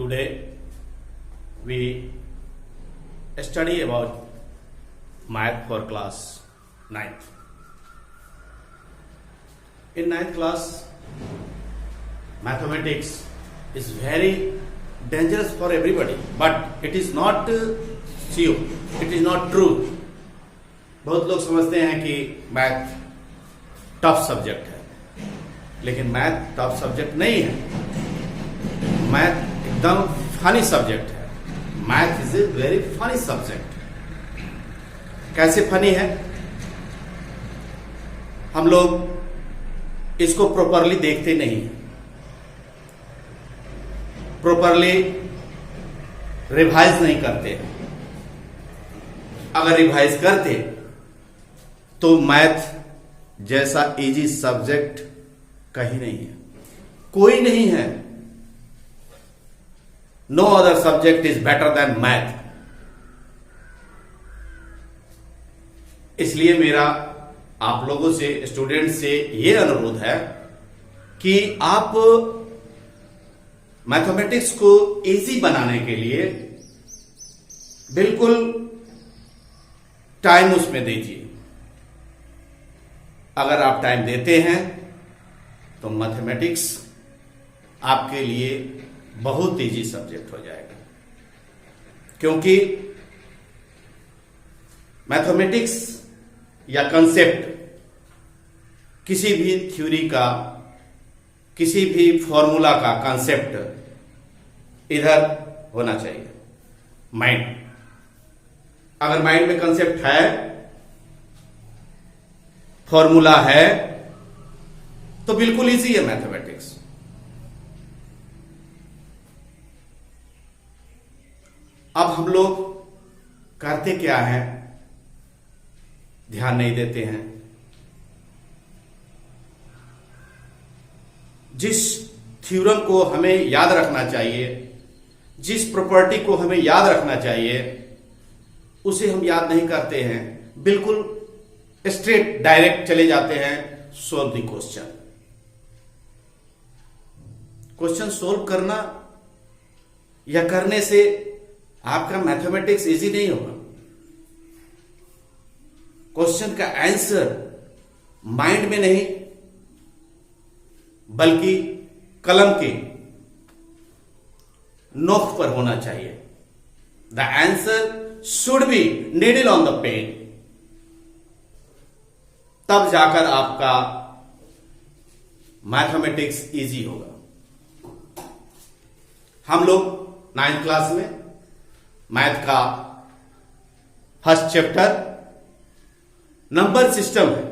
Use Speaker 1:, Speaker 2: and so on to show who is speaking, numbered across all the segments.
Speaker 1: Today we study about math for class 9th. In 9th class, mathematics is very dangerous for everybody, but it is not sure, it is not true. बहुत लोग समझते हैं कि math tough subject है, लेकिन math tough subject नहीं है. Math एकदम फनी सब्जेक्ट है. Math is a very funny subject. कैसे फनी है? हम लोग इसको प्रॉपरली देखते नहीं हैं, प्रॉपरली रिवाइज नहीं करते. अगर रिवाइज करते तो मैथ जैसा इजी सब्जेक्ट कहीं नहीं है, कोई नहीं है. No other subject is better than math. इसलिए मेरा आप लोगों से, स्टूडेंट से यह अनुरोध है कि आप मैथमेटिक्स को इजी बनाने के लिए बिल्कुल टाइम उसमें दीजिए. अगर आप टाइम देते हैं तो मैथमेटिक्स आपके लिए बहुत इजी सब्जेक्ट हो जाएगा. क्योंकि मैथमेटिक्स या कंसेप्ट किसी भी थ्योरी का, किसी भी फॉर्मूला का कंसेप्ट इधर होना चाहिए, माइंड. अगर माइंड में कंसेप्ट है, फॉर्मूला है, तो बिल्कुल इजी है मैथमेटिक्स. अब हम लोग करते क्या है, ध्यान नहीं देते हैं. जिस थ्योरम को हमें याद रखना चाहिए, जिस प्रॉपर्टी को हमें याद रखना चाहिए, उसे हम याद नहीं करते हैं. बिल्कुल स्ट्रेट डायरेक्ट चले जाते हैं solve the question. Question solve करना या करने से आपका मैथमेटिक्स इजी नहीं होगा. क्वेश्चन का आंसर माइंड में नहीं बल्कि कलम के नोक पर होना चाहिए. The answer should be needle on the pen. तब जाकर आपका मैथमेटिक्स इजी होगा. हम लोग 9th क्लास में मैथ का फर्स्ट चैप्टर नंबर सिस्टम है.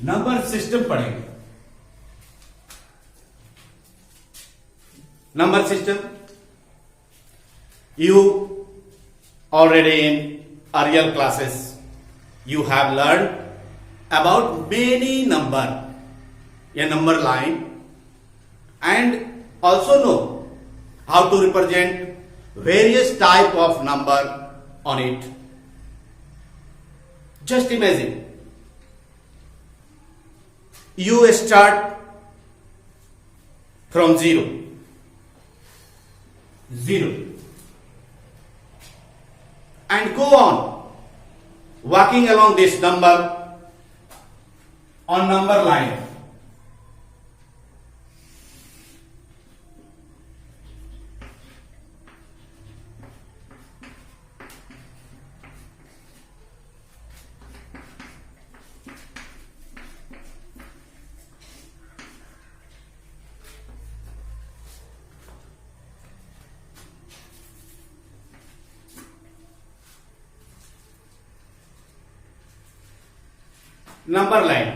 Speaker 1: नंबर सिस्टम पढ़ेंगे. Number system you already in earlier classes you have learned about many number, a number line, and also know how to represent various type of number on it. Just imagine you start from zero and go on walking along this number on number line. Number line.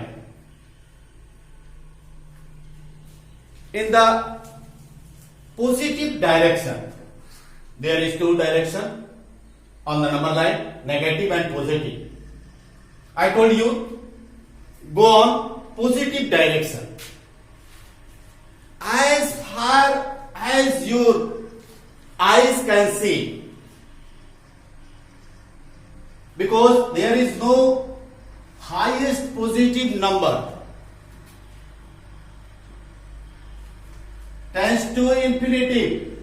Speaker 1: In the positive direction, there is two direction on the number line, negative and positive. I told you go on positive direction. As far as your eyes can see, because there is no highest positive number tends to infinity,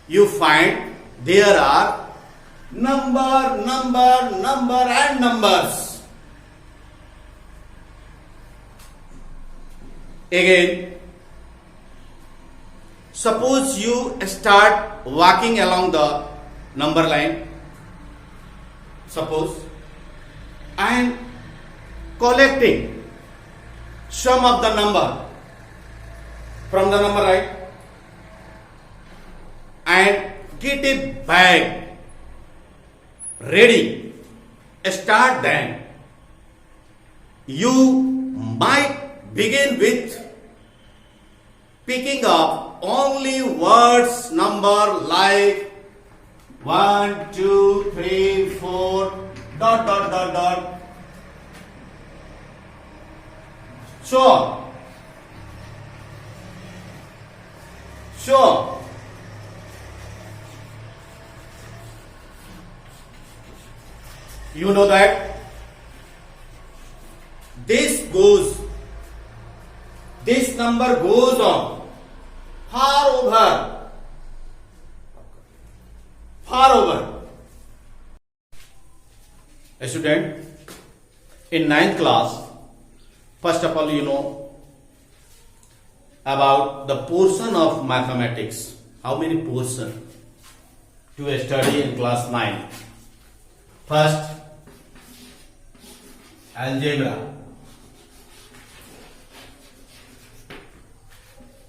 Speaker 1: you find there are number and numbers. Again, suppose you start walking along the number line, suppose, and collecting sum of the number from the number line, and get a bag ready, start then. You might begin with picking up only words number like 1, 2, 3, 4, ... Sure. You know that this number goes on far over. A student in 9th class, first of all, you know about the portion of mathematics. How many portion to study in class 9? First, algebra.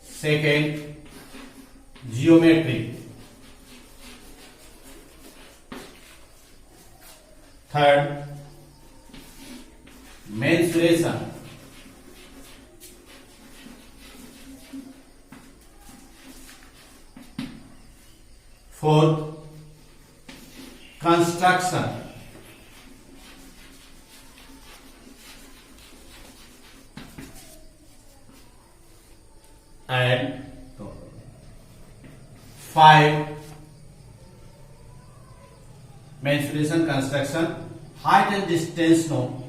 Speaker 1: Second, geometry. Third, mensuration. Fourth, construction. And 5, mensuration, construction, height and distance. No,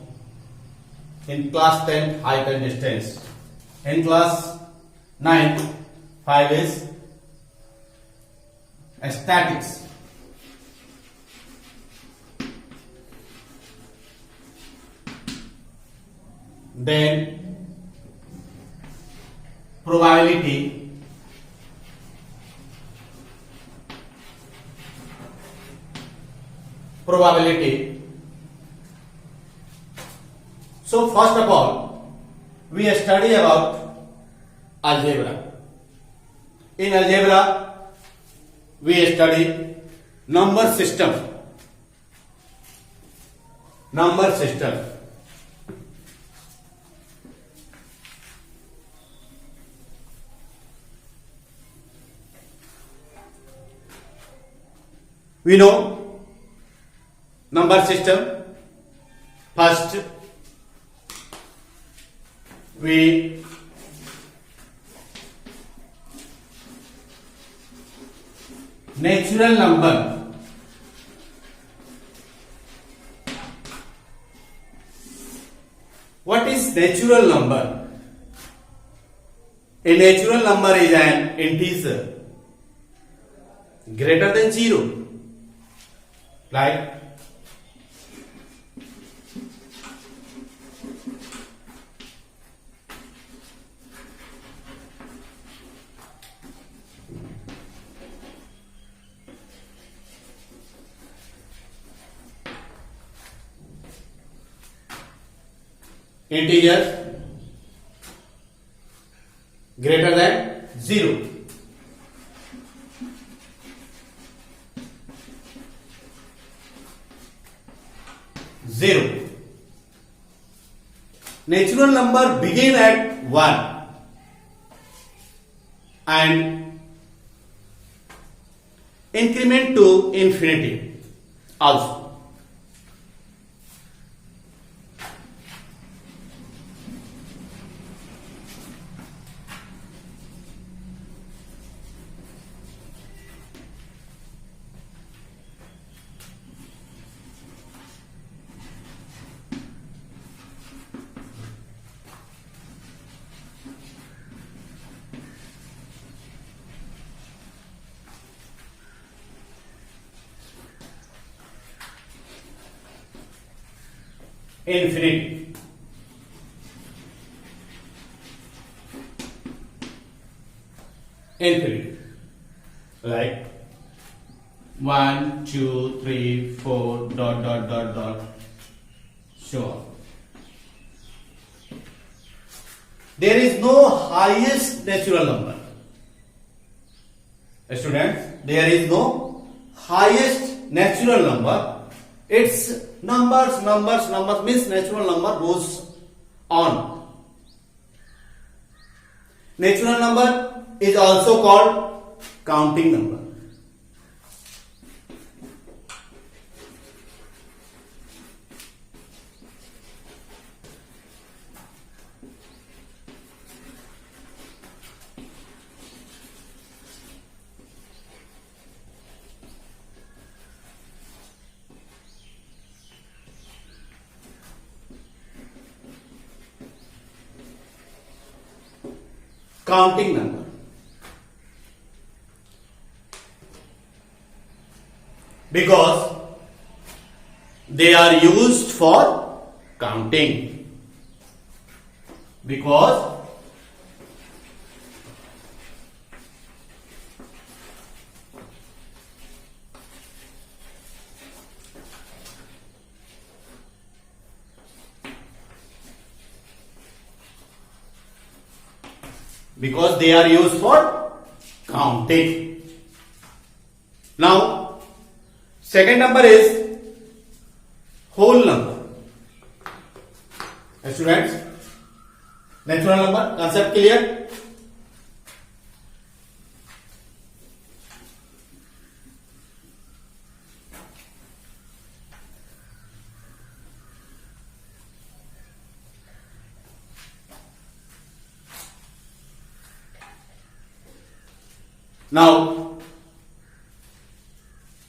Speaker 1: in class 10, height and distance. In class 9, 5 is statics. Then probability, So first of all, we study about algebra. In algebra, we study number system. We know number system. First, we natural number. What is natural number? A natural number is an integer greater than 0. Like integer greater than 0. Natural number begin at 1 and increment to infinity also. infinity. Infinity. Like 1, 2, 3, 4, dot, dot, dot, dot, so on. There is no highest natural number. Students, there is no highest natural number. It's numbers means natural number goes on. Natural number is also called counting number. Counting number. Because they are used for counting. Because they are used for counting. Now, second number is whole number. Students, natural number concept clear? Now,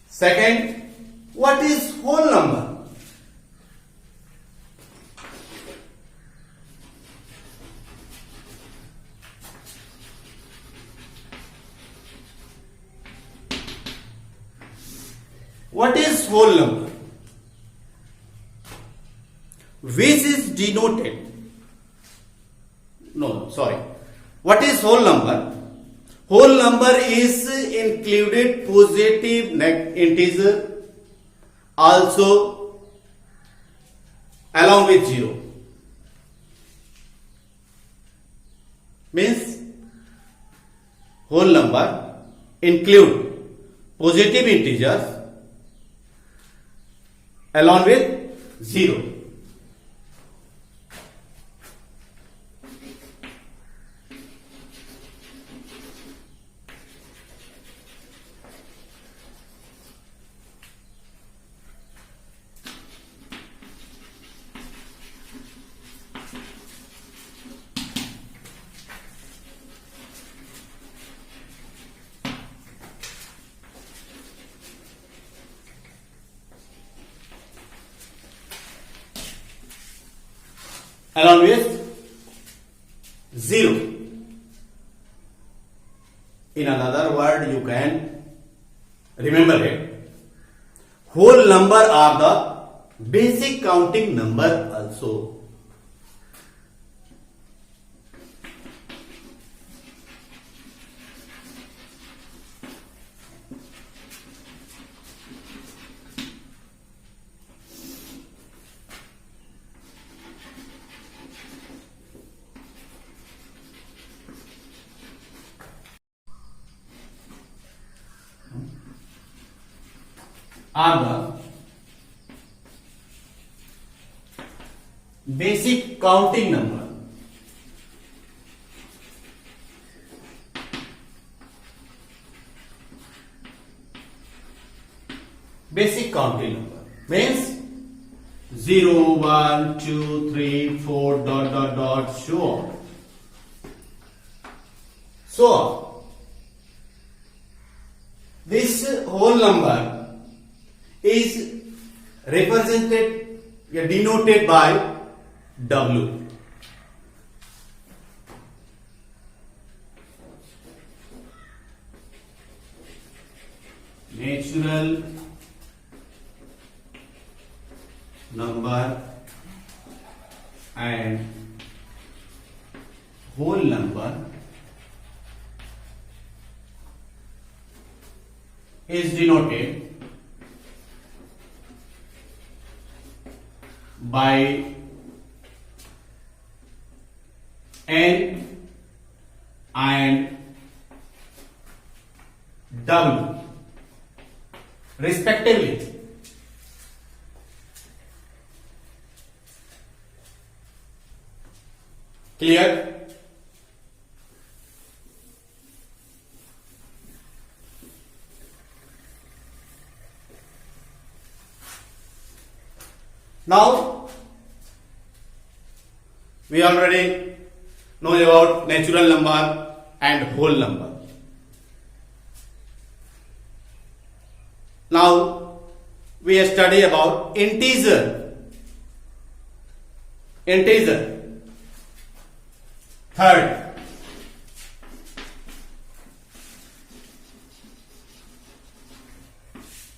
Speaker 1: second, what is whole number? What is whole number? Which is denoted? No, sorry. What is whole number? Whole number is included positive integer also along with 0. Means whole number include positive integers along with 0. Along with 0. In another word, you can remember it. Whole number are the basic counting number also. Are the basic counting number. Basic counting number means 0, 1, 2, 3, 4, dot, dot, dot, so on. So on. This whole number is represented, denoted by W. Natural number whole number is denoted by N and W respectively. Clear? Now, we already know about natural number and whole number. Now, we study about integer. Third,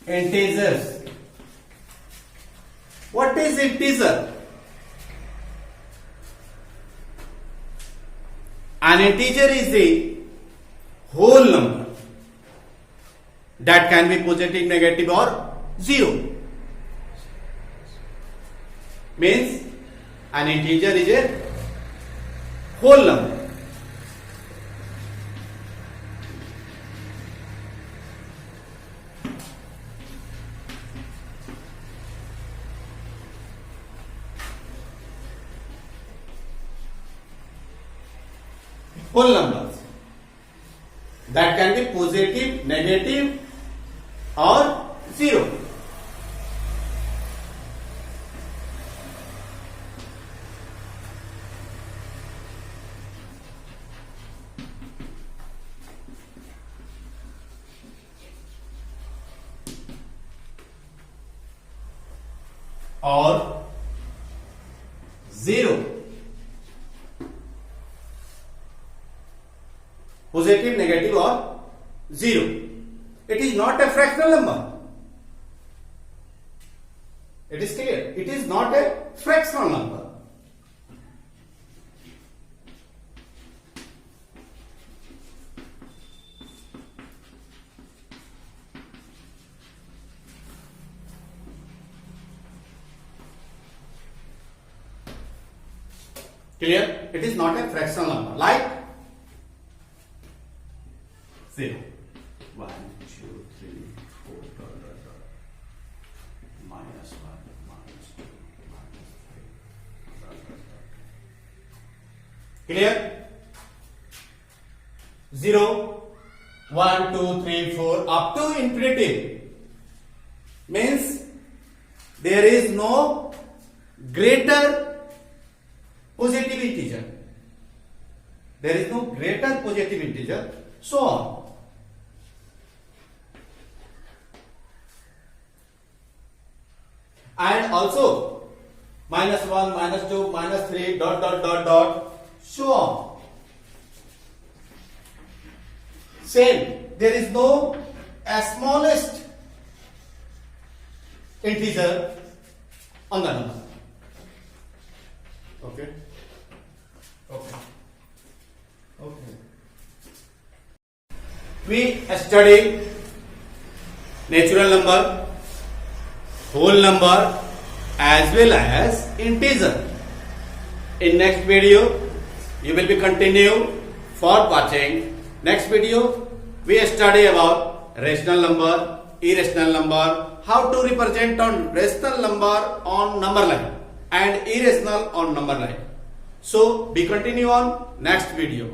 Speaker 1: integers. What is integer? An integer is a whole number that can be positive, negative or zero. Means an integer is a whole number. Whole numbers that can be positive, negative or zero. Or zero. Positive, negative or zero. It is not a fractional number. It is clear. It is not a fractional number. Clear? It is not a fractional number. Like 0, 1, 2, 3, 4, minus 1, minus 2, minus 3, Clear? 0, 1, 2, 3, 4 up to infinity means there is no greater positive integer. There is no greater positive integer, so on. And also minus 1, minus 2, minus 3, dot, so on. Same, there is no smallest integer on the number. Okay. We study natural number, whole number as well as integer. In next video, you will be continue for watching. Next video, we study about rational number, irrational number, how to represent on rational number on number line and irrational on number line. So, we continue on next video.